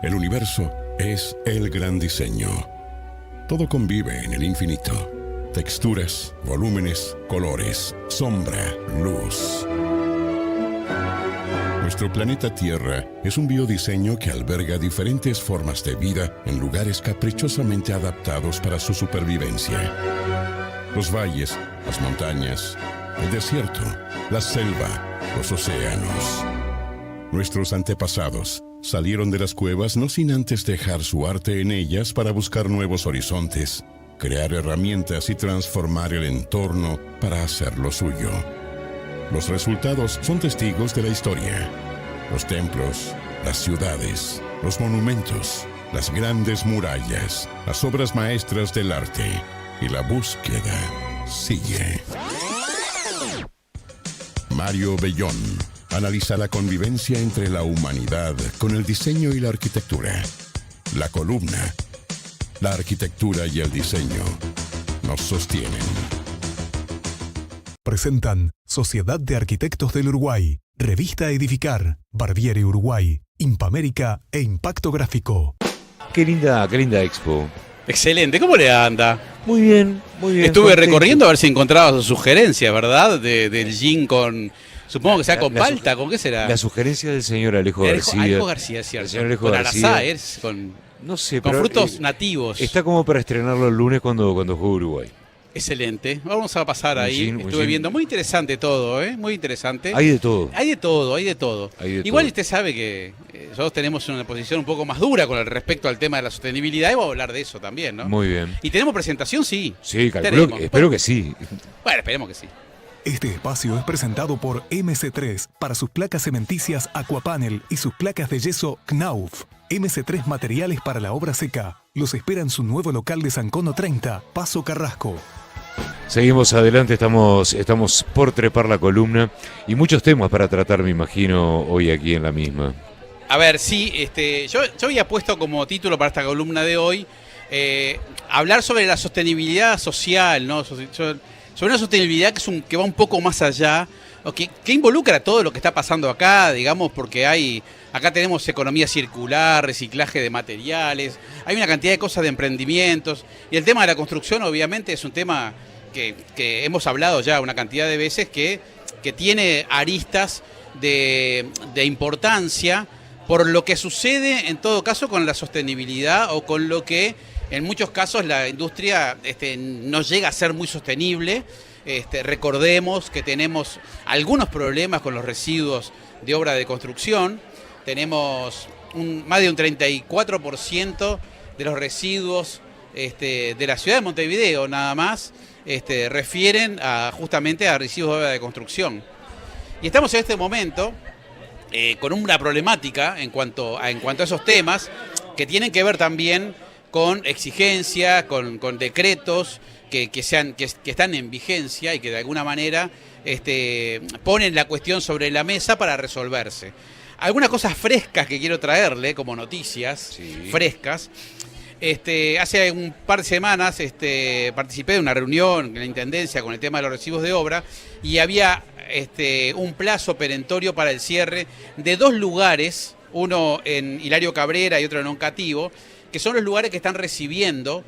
El universo es el gran diseño. Todo convive en el infinito. Texturas, volúmenes, colores, sombra, luz. Nuestro planeta Tierra es un biodiseño que alberga diferentes formas de vida en lugares caprichosamente adaptados para su supervivencia. Los valles, las montañas, el desierto, la selva, los océanos. Nuestros antepasados salieron de las cuevas no sin antes dejar su arte en ellas para buscar nuevos horizontes, crear herramientas y transformar el entorno para hacerlo suyo. Los resultados son testigos de la historia. Los templos, las ciudades, los monumentos, las grandes murallas, las obras maestras del arte. Y la búsqueda sigue. Mario Bellón analiza la convivencia entre la humanidad con el diseño y la arquitectura. La columna, la arquitectura y el diseño nos sostienen. Presentan Sociedad de Arquitectos del Uruguay, Revista Edificar, Barbieri Uruguay, Impamérica e Impacto Gráfico. Qué linda expo. Excelente, ¿cómo le anda? Muy bien, muy bien. Estuve contento. recorriendo a ver si encontraba sus sugerencias, ¿verdad? Del jean con... Supongo que sea con palta, ¿con qué será? La sugerencia del señor Alejo García. Alejo García, es cierto. El señor Alejo con García. arazáes, No sé, con pero, frutos nativos. Está como para estrenarlo el lunes cuando juegue Uruguay. Excelente. Vamos a pasar ahí. jean, Estuve jean. viendo. Muy interesante todo, ¿eh? Muy interesante. Hay de todo. Hay de todo, hay de todo. Hay de Igual todo. usted sabe que nosotros tenemos una posición un poco más dura con el respecto al tema de la sostenibilidad y vamos a hablar de eso también, ¿no? Muy bien. ¿Y tenemos presentación? Sí. Sí, Tenemos. espero que sí. Bueno, esperemos que sí. Este espacio es presentado por MC3 para sus placas cementicias Aquapanel y sus placas de yeso Knauf. MC3 Materiales para la obra seca. Los espera en su nuevo local de San Cono 30, Paso Carrasco. Seguimos adelante, estamos por trepar la columna y muchos temas para tratar, me imagino, hoy aquí en la misma. A ver, sí, yo había puesto como título para esta columna de hoy hablar sobre la sostenibilidad social, ¿no? Sobre una sostenibilidad que va un poco más allá, o que involucra todo lo que está pasando acá, digamos, porque acá tenemos economía circular, reciclaje de materiales, hay una cantidad de cosas de emprendimientos, y el tema de la construcción obviamente es un tema que hemos hablado ya una cantidad de veces que tiene aristas de importancia por lo que sucede en todo caso con la sostenibilidad o con lo que en muchos casos la industria no llega a ser muy sostenible. Recordemos que tenemos algunos problemas con los residuos de obra de construcción. Tenemos más de un 34% de los residuos de la ciudad de Montevideo nada más refieren justamente a residuos de obra de construcción. Y estamos en este momento con una problemática en cuanto a esos temas que tienen que ver también con exigencias, con decretos que están en vigencia y que de alguna manera ponen la cuestión sobre la mesa para resolverse. Algunas cosas frescas que quiero traerle como noticias frescas. Hace un par de semanas participé de una reunión en la Intendencia con el tema de los residuos de obra y había un plazo perentorio para el cierre de dos lugares, uno en Hilario Cabrera y otro en Oncativo, que son los lugares que están recibiendo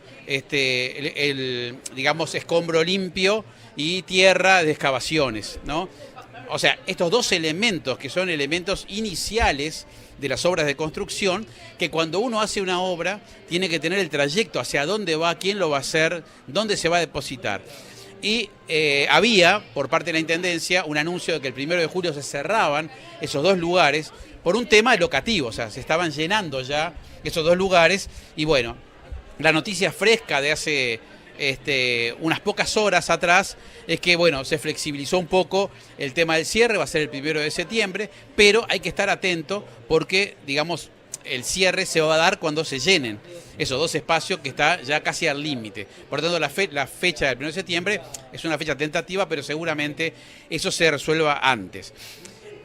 digamos, escombro limpio y tierra de excavaciones, ¿no? O sea, estos dos elementos que son elementos iniciales de las obras de construcción, que cuando uno hace una obra tiene que tener el trayecto hacia dónde va, quién lo va a hacer, dónde se va a depositar. Y había, por parte de la Intendencia, un anuncio de que el 1 de julio se cerraban esos dos lugares por un tema locativo, o sea, se estaban llenando ya esos dos lugares. Y bueno, la noticia fresca de hace unas pocas horas atrás es que, bueno, se flexibilizó un poco el tema del cierre, va a ser el 1 de septiembre, pero hay que estar atento porque, digamos, el cierre se va a dar cuando se llenen esos dos espacios que está ya casi al límite. Por lo tanto, la fecha del 1 de septiembre es una fecha tentativa, pero seguramente eso se resuelva antes.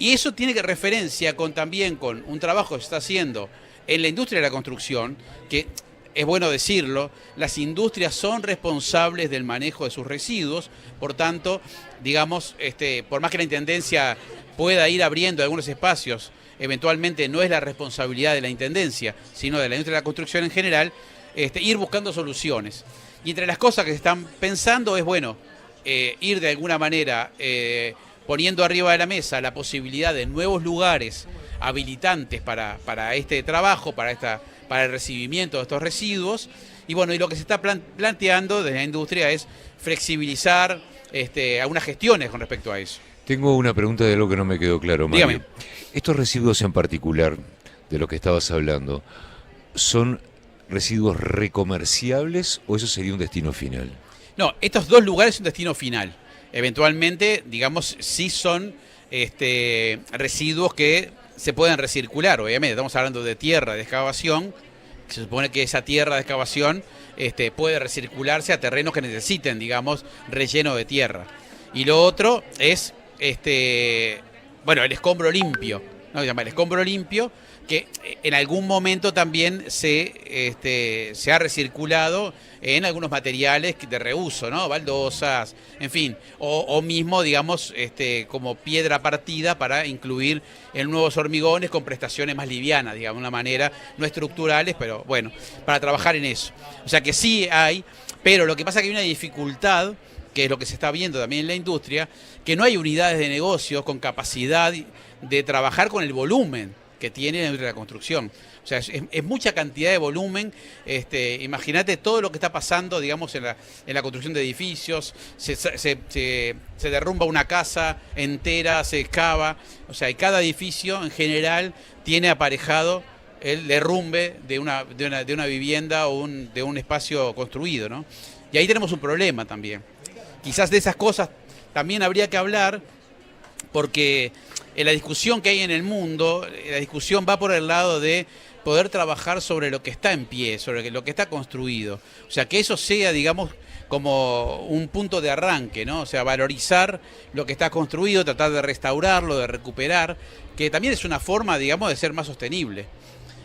Y eso tiene referencia también con un trabajo que se está haciendo en la industria de la construcción, que es bueno decirlo, las industrias son responsables del manejo de sus residuos, por tanto, digamos, por más que la Intendencia pueda ir abriendo algunos espacios eventualmente no es la responsabilidad de la Intendencia, sino de la industria de la construcción en general, ir buscando soluciones. Y entre las cosas que se están pensando es, bueno, ir de alguna manera poniendo arriba de la mesa la posibilidad de nuevos lugares habilitantes para este trabajo, para el recibimiento de estos residuos. Y bueno, y lo que se está planteando desde la industria es flexibilizar algunas gestiones con respecto a eso. Tengo una pregunta de algo que no me quedó claro, Mario. Dígame. Estos residuos en particular, de los que estabas hablando, ¿son residuos recomerciables o eso sería un destino final? No, estos dos lugares son destino final. Eventualmente, digamos, sí son residuos que se pueden recircular, obviamente. Estamos hablando de tierra de excavación. Se supone que esa tierra de excavación puede recircularse a terrenos que necesiten, digamos, relleno de tierra. Y lo otro es, el escombro limpio, ¿no? Se llama el escombro limpio, que en algún momento también se ha recirculado en algunos materiales de reuso, ¿no? Baldosas, en fin, o mismo, digamos, como piedra partida para incluir en nuevos hormigones con prestaciones más livianas, digamos, de una manera, no estructurales, pero bueno, para trabajar en eso. O sea que sí hay, pero lo que pasa es que hay una dificultad, que es lo que se está viendo también en la industria, que no hay unidades de negocios con capacidad de trabajar con el volumen que tiene la industria de la construcción. O sea, es mucha cantidad de volumen. Imagínate todo lo que está pasando, digamos, en la construcción de edificios. Se derrumba una casa entera, se excava. O sea, y cada edificio en general tiene aparejado el derrumbe de una vivienda o de un espacio construido, ¿no? Y ahí tenemos un problema también. Quizás de esas cosas también habría que hablar, porque en la discusión que hay en el mundo, la discusión va por el lado de poder trabajar sobre lo que está en pie, sobre lo que está construido. O sea, que eso sea, digamos, como un punto de arranque, ¿no? O sea, valorizar lo que está construido, tratar de restaurarlo, de recuperar, que también es una forma, digamos, de ser más sostenible.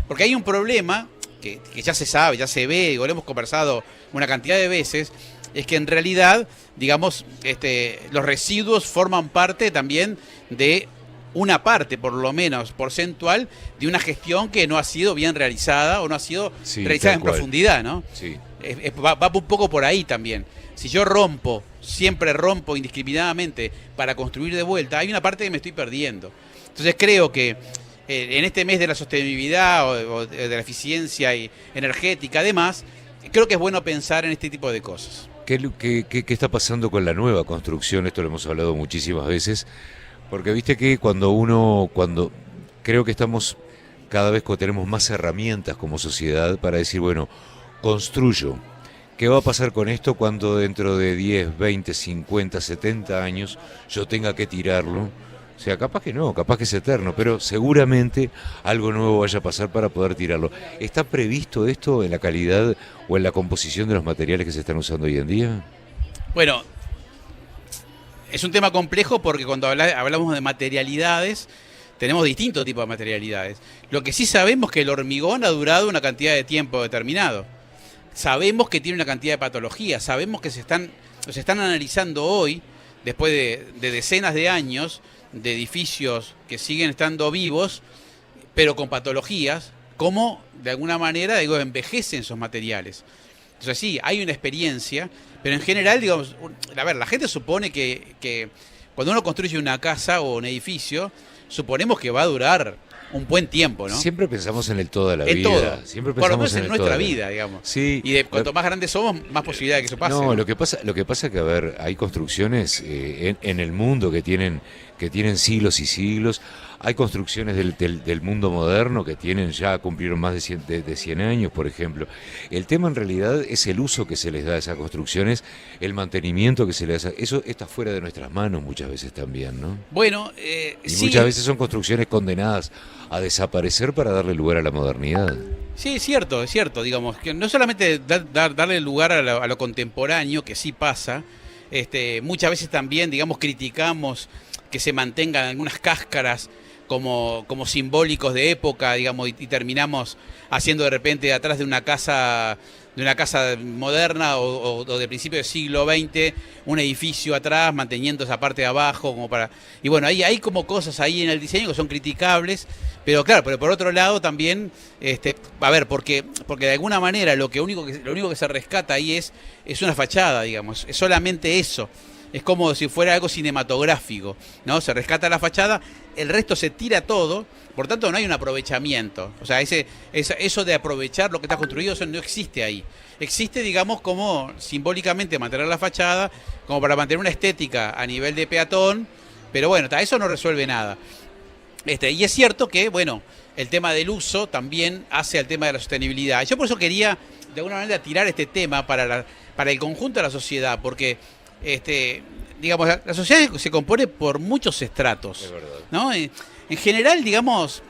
Porque hay un problema que ya se sabe, ya se ve, lo hemos conversado una cantidad de veces, es que en realidad, digamos, los residuos forman parte también de una parte, por lo menos porcentual, de una gestión que no ha sido bien realizada o no ha sido realizada en profundidad, ¿no? Sí. Va un poco por ahí también. Si yo siempre rompo indiscriminadamente para construir de vuelta, hay una parte que me estoy perdiendo. Entonces creo que en este mes de la sostenibilidad o de la eficiencia energética, además, creo que es bueno pensar en este tipo de cosas. ¿Qué está pasando con la nueva construcción? Esto lo hemos hablado muchísimas veces, porque viste que cuando creo que estamos cada vez tenemos más herramientas como sociedad para decir, bueno, construyo. ¿Qué va a pasar con esto cuando dentro de 10, 20, 50, 70 años yo tenga que tirarlo? O sea, capaz que no, capaz que es eterno, pero seguramente algo nuevo vaya a pasar para poder tirarlo. ¿Está previsto esto en la calidad o en la composición de los materiales que se están usando hoy en día? Bueno, es un tema complejo porque cuando hablamos de materialidades, tenemos distintos tipos de materialidades. Lo que sí sabemos es que el hormigón ha durado una cantidad de tiempo determinado. Sabemos que tiene una cantidad de patologías, sabemos que se están analizando hoy, después de decenas de años, de edificios que siguen estando vivos, pero con patologías, cómo de alguna manera, envejecen esos materiales. Entonces sí, hay una experiencia, pero en general, digamos, la gente supone que cuando uno construye una casa o un edificio, suponemos que va a durar un buen tiempo, ¿no? Siempre pensamos en el toda la en vida. Todo. Siempre Por lo pensamos menos en nuestra vida, digamos. Sí. Y cuanto más grandes somos, más posibilidad de que eso pase. No, lo que pasa es que, a ver, hay construcciones en el mundo que tienen siglos y siglos. Hay construcciones del mundo moderno que cumplieron más de 100 años, por ejemplo. El tema en realidad es el uso que se les da a esas construcciones, el mantenimiento que se les da. Eso está fuera de nuestras manos muchas veces también, ¿no? Bueno, y sí. Muchas veces son construcciones condenadas a desaparecer para darle lugar a la modernidad. Sí, es cierto, digamos, que no solamente darle lugar a lo contemporáneo, que sí pasa, muchas veces también, digamos, criticamos que se mantengan algunas cáscaras como simbólicos de época, digamos, y terminamos haciendo de repente atrás de una casa de una casa moderna o de principio del siglo XX, un edificio atrás, manteniendo esa parte de abajo, como para... Y bueno, hay como cosas ahí en el diseño que son criticables, pero claro, pero por otro lado también, a ver, porque de alguna manera lo único que se rescata ahí es una fachada, digamos, es solamente eso. Es como si fuera algo cinematográfico, ¿no? Se rescata la fachada, el resto se tira todo, por tanto no hay un aprovechamiento. O sea, eso de aprovechar lo que está construido, eso no existe ahí. Existe, digamos, como simbólicamente mantener la fachada, como para mantener una estética a nivel de peatón, pero bueno, eso no resuelve nada. Y es cierto que, bueno, el tema del uso también hace al tema de la sostenibilidad. Yo por eso quería, de alguna manera, tirar este tema para el conjunto de la sociedad, porque... digamos, la sociedad se compone por muchos estratos, Es verdad. ¿no? En general, digamos,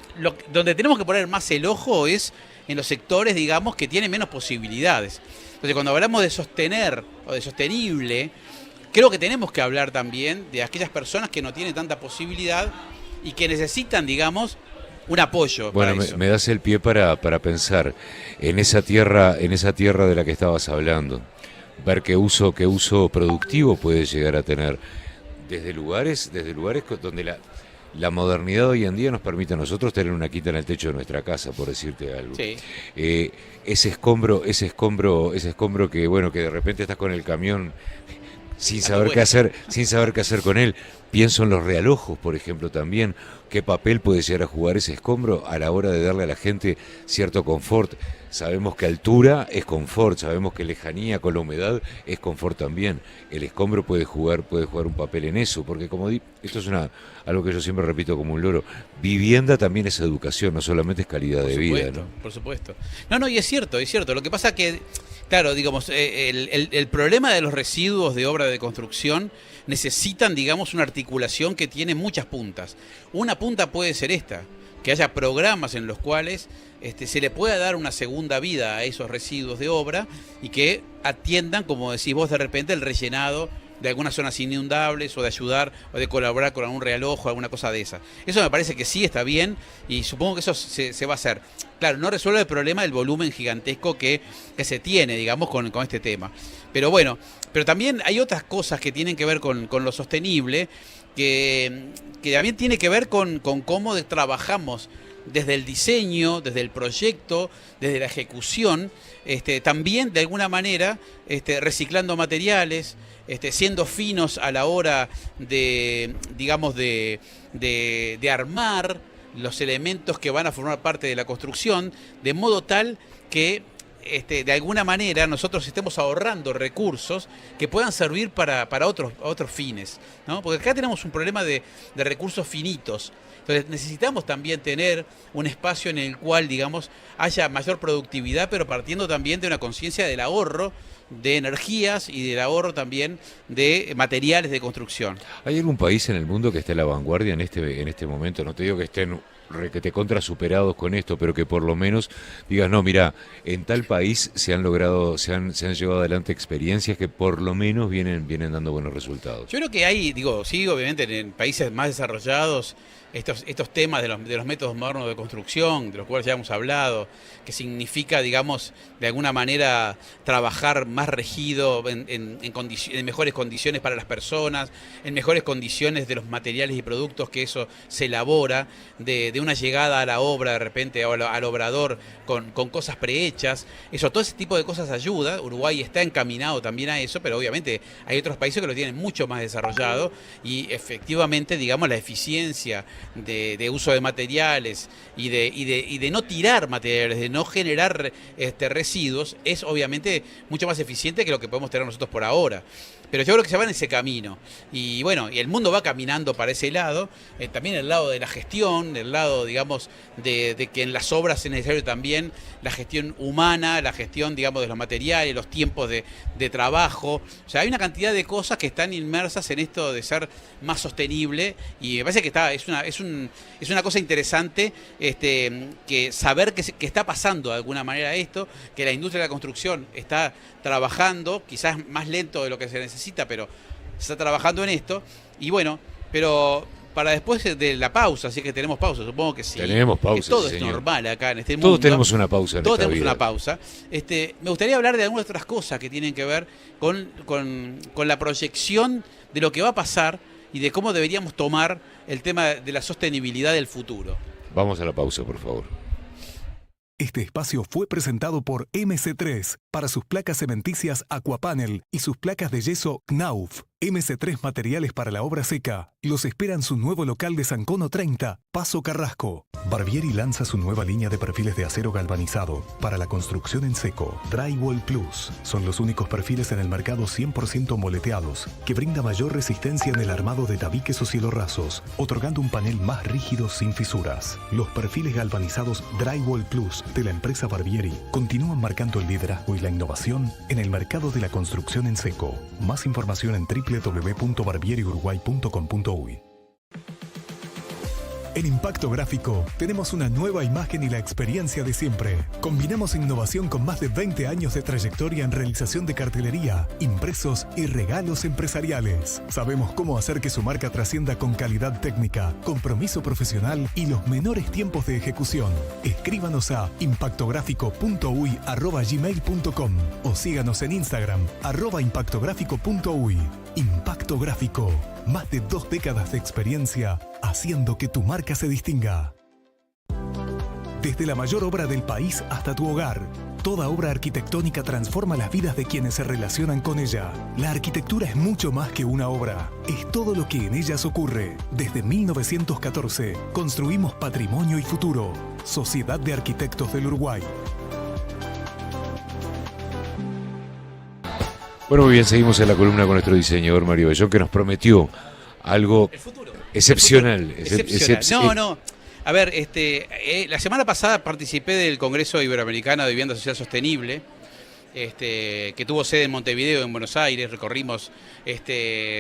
donde tenemos que poner más el ojo es en los sectores, digamos, que tienen menos posibilidades. Entonces, cuando hablamos de sostener o de sostenible, creo que tenemos que hablar también de aquellas personas que no tienen tanta posibilidad y que necesitan, digamos, un apoyo. Bueno, para eso. me das el pie para pensar en esa tierra de la que estabas hablando. Ver qué uso productivo puede llegar a tener desde lugares donde la modernidad hoy en día nos permite a nosotros tener una quita en el techo de nuestra casa, por decirte algo. Sí. Ese escombro que bueno, que de repente estás con el camión sin saber qué hacer con él. Pienso en los realojos, por ejemplo, también. ¿Qué papel puede llegar a jugar ese escombro a la hora de darle a la gente cierto confort? Sabemos que altura es confort, sabemos que lejanía con la humedad es confort también. El escombro puede jugar un papel en eso, porque como esto es algo que yo siempre repito como un loro, vivienda también es educación, no solamente es calidad de vida, ¿no? Por supuesto. No, y es cierto. Lo que pasa que, claro, digamos, el problema de los residuos de obra de construcción necesitan, digamos, una articulación que tiene muchas puntas. Una punta puede ser esta, que haya programas en los cuales se le pueda dar una segunda vida a esos residuos de obra y que atiendan, como decís vos, de repente el rellenado de algunas zonas inundables o de ayudar o de colaborar con algún reloj o alguna cosa de esa. Eso me parece que sí está bien y supongo que eso se va a hacer. Claro, no resuelve el problema del volumen gigantesco que se tiene, digamos, con este tema. Pero bueno, pero también hay otras cosas que tienen que ver con lo sostenible, que también tiene que ver con cómo trabajamos desde el diseño, desde el proyecto, desde la ejecución, también de alguna manera reciclando materiales, siendo finos a la hora de, digamos, de armar los elementos que van a formar parte de la construcción, de modo tal que de alguna manera nosotros estemos ahorrando recursos que puedan servir para otros fines, ¿no? Porque acá tenemos un problema de recursos finitos. Entonces necesitamos también tener un espacio en el cual, digamos, haya mayor productividad, pero partiendo también de una conciencia del ahorro de energías y del ahorro también de materiales de construcción. ¿Hay algún país en el mundo que esté a la vanguardia en este momento? No te digo que estén requete contra superados con esto, pero que por lo menos digas, no, mira, en tal país se han llevado adelante experiencias que por lo menos vienen dando buenos resultados. Yo creo que hay, sí, obviamente en países más desarrollados, estos temas de los métodos modernos de construcción, de los cuales ya hemos hablado, que significa, digamos, de alguna manera trabajar más regido en mejores condiciones para las personas, en mejores condiciones de los materiales y productos que eso se elabora, de una llegada a la obra de repente al obrador con cosas prehechas. Todo ese tipo de cosas ayuda. Uruguay está encaminado también a eso, pero obviamente hay otros países que lo tienen mucho más desarrollado y efectivamente, digamos, la eficiencia de uso de materiales y de no tirar materiales, de no generar residuos, es obviamente mucho más eficiente que lo que podemos tener nosotros por ahora. Pero yo creo que se va en ese camino. Y bueno, y el mundo va caminando para ese lado, también el lado de la gestión, el lado, digamos, de que en las obras es necesario también la gestión humana, la gestión, digamos, de los materiales, los tiempos de trabajo. O sea, hay una cantidad de cosas que están inmersas en esto de ser más sostenible y me parece que es una cosa interesante que saber que está pasando de alguna manera esto, que la industria de la construcción está trabajando, quizás más lento de lo que se necesita, pero se está trabajando en esto, y bueno, pero para después de la pausa, así que tenemos pausa, supongo que sí. Tenemos pausa, que todo sí, es señor. normal acá en este mundo. Todos tenemos una pausa en Todos esta tenemos vida. una pausa. Me gustaría hablar de algunas otras cosas que tienen que ver con la proyección de lo que va a pasar y de cómo deberíamos tomar el tema de la sostenibilidad del futuro. Vamos a la pausa, por favor. Este espacio fue presentado por MC3 para sus placas cementicias Aquapanel y sus placas de yeso Knauf. MC3 Materiales para la obra seca. Los espera en su nuevo local de San Cono 30, Paso Carrasco. Barbieri lanza su nueva línea de perfiles de acero galvanizado para la construcción en seco. Drywall Plus. Son los únicos perfiles en el mercado 100% moleteados que brinda mayor resistencia en el armado de tabiques o cielorrasos, otorgando un panel más rígido sin fisuras. Los perfiles galvanizados Drywall Plus de la empresa Barbieri continúan marcando el liderazgo y la innovación en el mercado de la construcción en seco. Más información en www.barbieriuruguay.com.uy. En Impacto Gráfico tenemos una nueva imagen y la experiencia de siempre. Combinamos innovación con más de 20 años de trayectoria en realización de cartelería, impresos y regalos empresariales. Sabemos cómo hacer que su marca trascienda con calidad técnica, compromiso profesional y los menores tiempos de ejecución. Escríbanos a impactográfico.uy@gmail.com o síganos en Instagram @impactográfico.uy. Impacto Gráfico. Más de 2 décadas de experiencia haciendo que tu marca se distinga. Desde la mayor obra del país hasta tu hogar, toda obra arquitectónica transforma las vidas de quienes se relacionan con ella. La arquitectura es mucho más que una obra, es todo lo que en ellas ocurre. Desde 1914, construimos patrimonio y futuro. Sociedad de Arquitectos del Uruguay. Bueno, muy bien, seguimos en la columna con nuestro diseñador Mario Bellón, que nos prometió algo El futuro. excepcional. No. A ver, la semana pasada participé del Congreso Iberoamericano de Vivienda Social Sostenible, que tuvo sede en Montevideo, en Buenos Aires. Recorrimos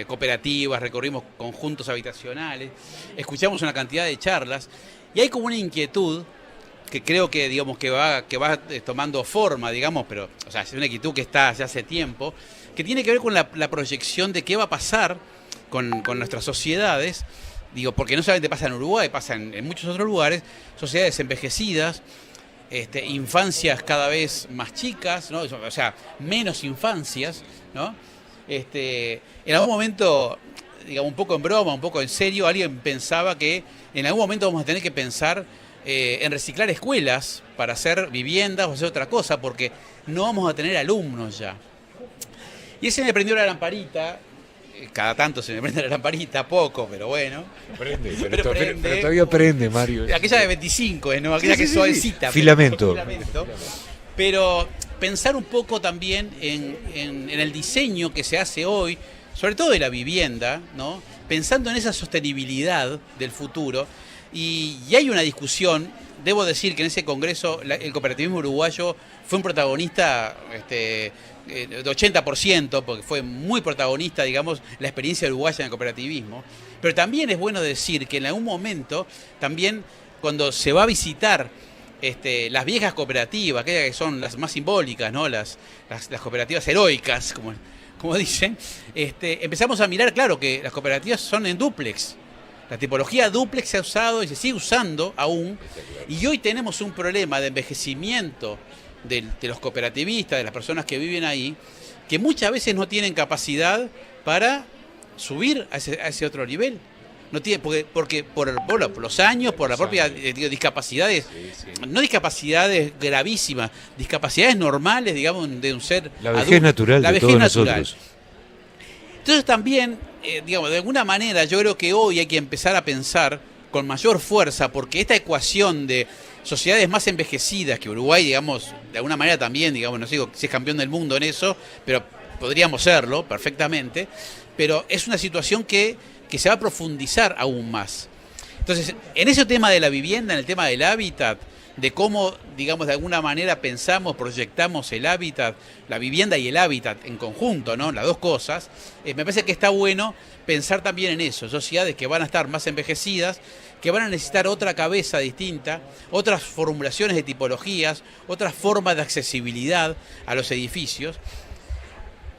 cooperativas, recorrimos conjuntos habitacionales, escuchamos una cantidad de charlas y hay como una inquietud que creo que, digamos, que va tomando forma, digamos, pero, o sea, es una inquietud que está ya hace tiempo, que tiene que ver con la proyección de qué va a pasar con nuestras sociedades. Digo, porque no solamente pasa en Uruguay, pasa en muchos otros lugares, sociedades envejecidas, infancias cada vez más chicas, ¿no? O sea, menos infancias, ¿no? En algún momento, digamos, un poco en broma, un poco en serio, alguien pensaba que en algún momento vamos a tener que pensar en reciclar escuelas para hacer viviendas o hacer otra cosa, porque no vamos a tener alumnos ya. Y ese me prendió la lamparita. Cada tanto se me prende la lamparita, poco, pero bueno. Prende, Pero prende. pero todavía prende, Mario. Aquella de 25, ¿no? Aquella que es suavecita. Filamento. Pero pensar un poco también en el diseño que se hace hoy, sobre todo de la vivienda, ¿no? Pensando en esa sostenibilidad del futuro. Y hay una discusión, debo decir que en ese congreso el cooperativismo uruguayo fue un protagonista de 80%, porque fue muy protagonista, digamos, la experiencia uruguaya en el cooperativismo. Pero también es bueno decir que en algún momento, también cuando se va a visitar las viejas cooperativas, aquellas que son las más simbólicas, ¿no? Las cooperativas heroicas, como dicen, empezamos a mirar, claro, que las cooperativas son en dúplex. La tipología dúplex se ha usado y se sigue usando aún, y hoy tenemos un problema de envejecimiento de los cooperativistas, de las personas que viven ahí, que muchas veces no tienen capacidad para subir a ese otro nivel. No tiene, porque por los años, por la propia discapacidades, no discapacidades gravísimas, discapacidades normales, digamos, de un ser La vejez adulto, natural la de vejez todos natural. nosotros. Entonces también, digamos, de alguna manera yo creo que hoy hay que empezar a pensar con mayor fuerza, porque esta ecuación de sociedades más envejecidas, que Uruguay, digamos, de alguna manera también, digamos, no sé si es campeón del mundo en eso, pero podríamos serlo perfectamente, pero es una situación que se va a profundizar aún más. Entonces, en ese tema de la vivienda, en el tema del hábitat, de cómo, digamos, de alguna manera pensamos, proyectamos el hábitat, la vivienda y el hábitat en conjunto, ¿no? Las dos cosas, me parece que está bueno pensar también en eso, sociedades que van a estar más envejecidas, que van a necesitar otra cabeza distinta, otras formulaciones de tipologías, otras formas de accesibilidad a los edificios.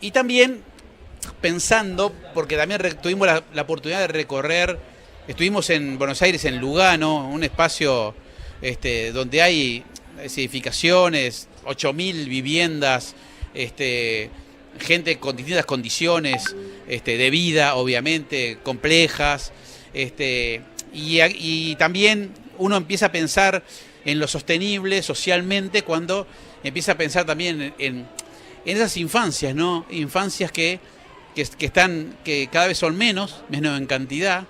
Y también pensando, porque también tuvimos la oportunidad de recorrer estuvimos en Buenos Aires, en Lugano, un espacio donde hay edificaciones, 8.000 viviendas, gente con distintas condiciones de vida, obviamente, complejas, y también uno empieza a pensar en lo sostenible socialmente cuando empieza a pensar también en esas infancias, ¿no? Infancias que cada vez son menos en cantidad,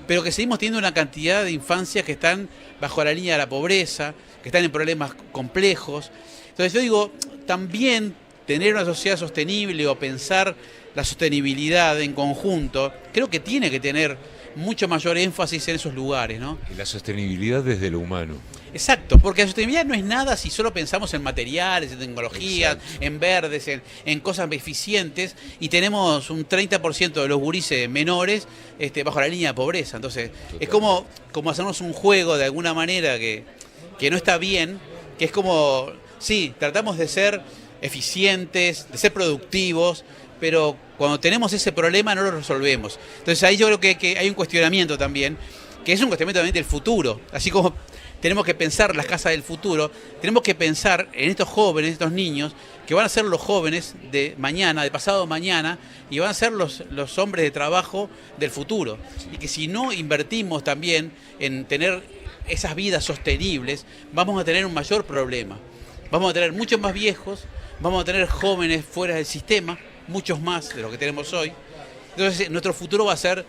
pero que seguimos teniendo una cantidad de infancias que están bajo la línea de la pobreza, que están en problemas complejos. Entonces yo digo, también tener una sociedad sostenible o pensar la sostenibilidad en conjunto, creo que tiene que tener mucho mayor énfasis en esos lugares, ¿no? Y la sostenibilidad desde lo humano. Exacto, porque la sostenibilidad no es nada si solo pensamos en materiales, en tecnologías, Exacto. en verdes, en cosas eficientes, y tenemos un 30% de los gurises menores bajo la línea de pobreza. Entonces, Total. es como hacernos un juego de alguna manera que no está bien, que es como, sí, tratamos de ser eficientes, de ser productivos, pero cuando tenemos ese problema no lo resolvemos. Entonces ahí yo creo que hay un cuestionamiento también, que es un cuestionamiento también del futuro. Así como tenemos que pensar las casas del futuro, tenemos que pensar en estos jóvenes, estos niños, que van a ser los jóvenes de mañana, de pasado mañana, y van a ser los hombres de trabajo del futuro. Y que si no invertimos también en tener esas vidas sostenibles, vamos a tener un mayor problema. Vamos a tener muchos más viejos, vamos a tener jóvenes fuera del sistema, muchos más de lo que tenemos hoy. Entonces nuestro futuro va a ser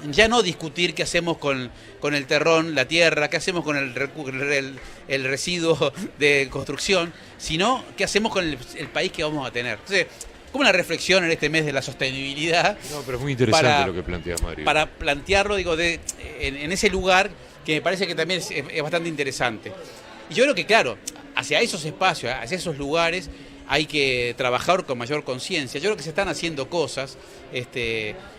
ya no discutir qué hacemos con el terrón, la tierra, qué hacemos con el residuo de construcción, sino qué hacemos con el país que vamos a tener. Entonces, como una reflexión en este mes de la sostenibilidad. No, pero es muy interesante lo que planteas, Mario. Para plantearlo, digo, en ese lugar que me parece que también es bastante interesante. Y yo creo que, claro, hacia esos espacios, hacia esos lugares, hay que trabajar con mayor conciencia. Yo creo que se están haciendo cosas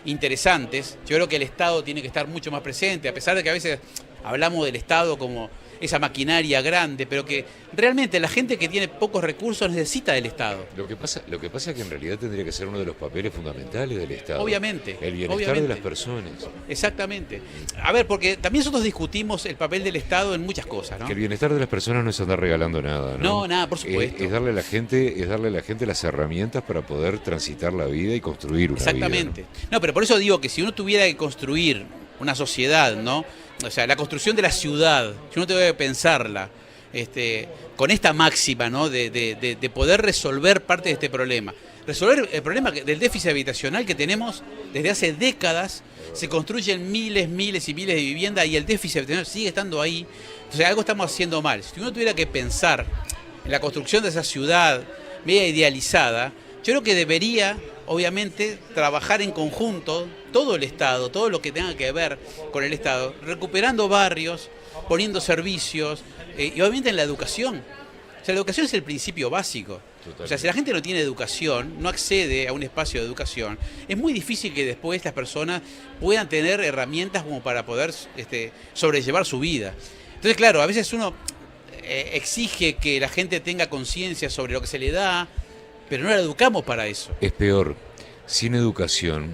interesantes. Yo creo que el Estado tiene que estar mucho más presente, a pesar de que a veces hablamos del Estado como esa maquinaria grande, pero que realmente la gente que tiene pocos recursos necesita del Estado. Lo que pasa es que en realidad tendría que ser uno de los papeles fundamentales del Estado. Obviamente. El bienestar de las personas. Exactamente. A ver, porque también nosotros discutimos el papel del Estado en muchas cosas, ¿no? Que el bienestar de las personas no es andar regalando nada, ¿no? No, nada, por supuesto. Es darle a la gente las herramientas para poder transitar la vida y construir una vida. Exactamente. No, pero por eso digo que si uno tuviera que construir una sociedad, ¿no? O sea, la construcción de la ciudad, si uno debe pensarla con esta máxima, ¿no? de poder resolver parte de este problema. Resolver el problema del déficit habitacional que tenemos desde hace décadas. Se construyen miles y miles de viviendas y el déficit habitacional sigue estando ahí. Entonces algo estamos haciendo mal. Si uno tuviera que pensar en la construcción de esa ciudad media idealizada, yo creo que debería, obviamente, trabajar en conjunto todo el Estado, todo lo que tenga que ver con el Estado, recuperando barrios, poniendo servicios y obviamente en la educación. O sea, la educación es el principio básico. Totalmente. O sea, si la gente no tiene educación, no accede a un espacio de educación, es muy difícil que después estas personas puedan tener herramientas como para poder sobrellevar su vida. Entonces, claro, a veces uno exige que la gente tenga conciencia sobre lo que se le da, pero no la educamos para eso. Es peor, sin educación,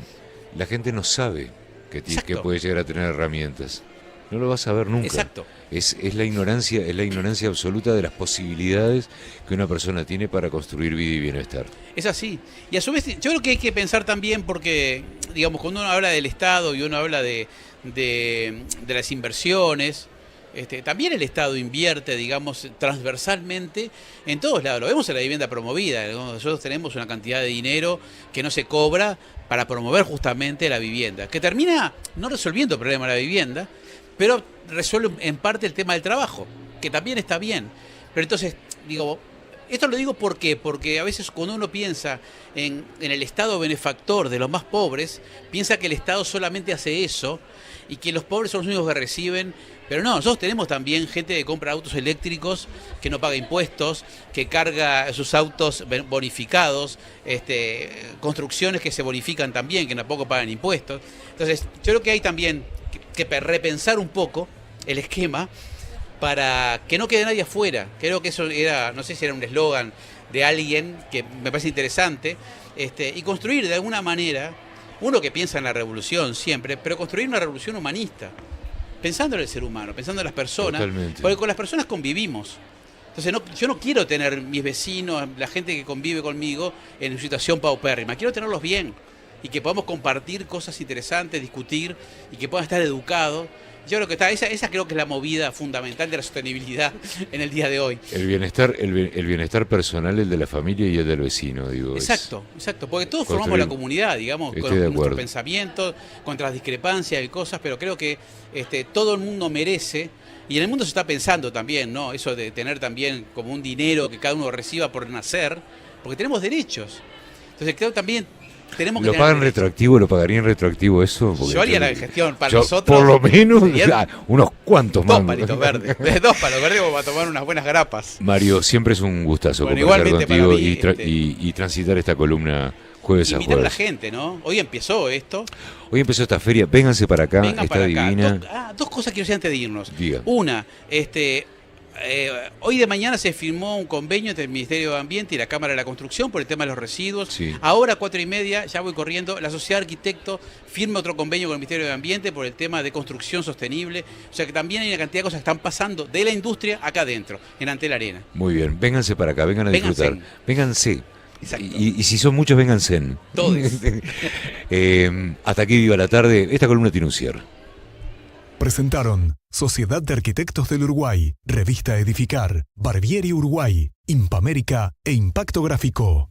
la gente no sabe que puede llegar a tener herramientas. No lo vas a ver nunca. Exacto. Es la ignorancia absoluta de las posibilidades que una persona tiene para construir vida y bienestar. Es así. Y a su vez, yo creo que hay que pensar también porque, digamos, cuando uno habla del Estado y uno habla de las inversiones, también el Estado invierte, digamos, transversalmente en todos lados. Lo vemos en la vivienda promovida. Nosotros tenemos una cantidad de dinero que no se cobra para promover justamente la vivienda, que termina no resolviendo el problema de la vivienda, pero resuelve en parte el tema del trabajo, que también está bien. Pero entonces, digo, esto lo digo ¿por qué? Porque a veces cuando uno piensa en el Estado benefactor de los más pobres, piensa que el Estado solamente hace eso y que los pobres son los únicos que reciben. Pero no, nosotros tenemos también gente que compra autos eléctricos, que no paga impuestos, que carga sus autos bonificados, construcciones que se bonifican también, que tampoco pagan impuestos. Entonces, yo creo que hay también que repensar un poco el esquema para que no quede nadie afuera. Creo que eso era, no sé si era un eslogan de alguien que me parece interesante, y construir de alguna manera uno que piensa en la revolución siempre, pero construir una revolución humanista, pensando en el ser humano, pensando en las personas, Totalmente. porque con las personas convivimos. Entonces yo no quiero tener mis vecinos, la gente que convive conmigo en una situación paupérrima, quiero tenerlos bien y que podamos compartir cosas interesantes, discutir y que puedan estar educados. Yo creo que esa creo que es la movida fundamental de la sostenibilidad en el día de hoy. El bienestar personal, el de la familia y el del vecino, digo. Exacto, porque todos construir- formamos la comunidad, digamos, Estoy con de nuestros acuerdo. pensamientos, contra las discrepancias y cosas, pero creo que todo el mundo merece, y en el mundo se está pensando también, ¿no? Eso de tener también como un dinero que cada uno reciba por nacer, porque tenemos derechos. Entonces creo también tenemos que ¿Lo tener pagan derechos. retroactivo? ¿Lo pagarían retroactivo eso? Porque Yo haría la gestión para yo, nosotros. por lo menos, serían unos cuantos dos más. palitos verdes. Dos palos verdes como para tomar unas buenas grapas. Mario, siempre es un gustazo Bueno, conversar igualmente contigo para mí, y transitar esta columna jueves a Invitar a la jueves. gente, ¿no? Hoy empezó esto. Hoy empezó esta feria, vénganse para acá, Vengan está para acá. divina. Dos cosas quiero decir antes de irnos. Diga. Una, hoy de mañana se firmó un convenio entre el Ministerio de Ambiente y la Cámara de la Construcción por el tema de los residuos. Sí. Ahora, 4:30, ya voy corriendo, la Sociedad de Arquitectos firma otro convenio con el Ministerio de Ambiente por el tema de construcción sostenible. O sea que también hay una cantidad de cosas que están pasando de la industria acá adentro, en Antel Arena. Muy bien, vénganse para acá, vengan a Vénganse. disfrutar. Vénganse. Exacto. Y si son muchos, vénganse. Todos. Hasta aquí Viva la Tarde. Esta columna tiene un cierre. Presentaron Sociedad de Arquitectos del Uruguay, Revista Edificar, Barbieri Uruguay, Impamérica e Impacto Gráfico.